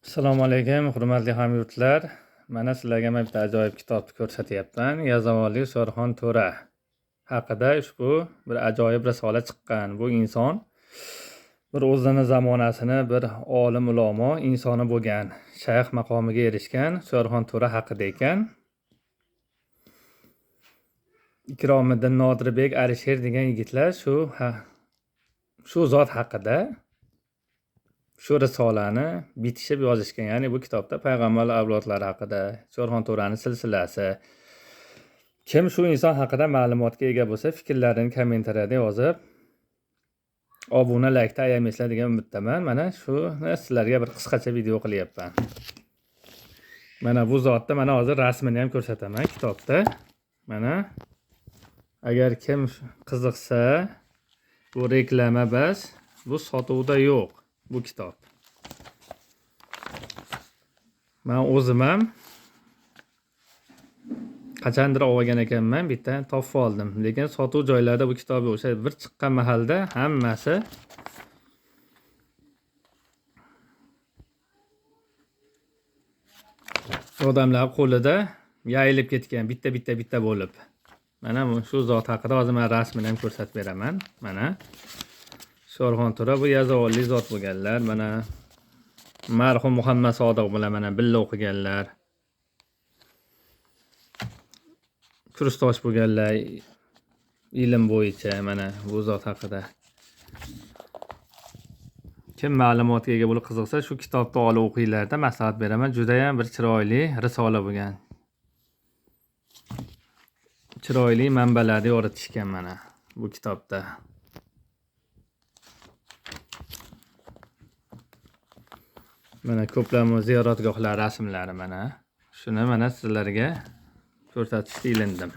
Assalomu alaykum, hurmatli hamyurtlar. Mana sizlarga men bitta ajoyib kitobni ko'rsatyapman. Yazavoli Sho'rxon To'ra haqida ushbu bir ajoyib risola chiqqan. Bu inson bir o'zini zamonasini bir olim ulamo insoni bo'lgan, shayx maqomiga erishgan Sho'rxon To'ra haqida ekan. Ikromiddin Nodirbek, Alisher degan yigitlar shu zot haqida shu risolani bitishib yozishgan. Ya'ni bu kitobda payg'ambarlar avlodlari haqida, Sho'rxon To'rani silsilasi. Kim shu inson haqida ma'lumotga ega bo'lsa, fikrlarini kommentariyada yozib, obuna, laykda ayamaysizlar degan umiddaman. Mana shuni sizlarga bir qisqacha video qilyapman. Mana bu zotda mana hozir rasmini ham ko'rsataman kitobda. Mana agar kim qiziqsa, bu reklama bas, bu sotuvda yo'q. Bu kitob. Men o'zim ham qachandir olgan ekanman, bitta topib oldim. Lekin sotuv joylarida bu kitobni o'sha bir chiqqan mahalda hammasi odamlar qo'lida yayilib ketgan, bitta bo'lib. Mana shu zot haqida hozir men rasmini ham ko'rsatib beraman. Mana Sho'rxon To'ra bu yazavoli zot bo'lganlar. Mana marhum Muhammad Sodiq bilan mana birga o'qiganlar. Kursdosh bo'lganlar ilm bo'yicha. Mana bu zot haqida kim ma'lumotga ega bo'lib qiziqsa, shu kitobni olib o'qinglarda maslahat beraman. Juda ham bir chiroyli risola bo'lgan. Chiroyli manbalarni yoritishgan mana bu kitobda. Mana ko'plama ziyoratgohlar rasmlari mana. Shuni mana sizlarga ko'rsatishga ilindim.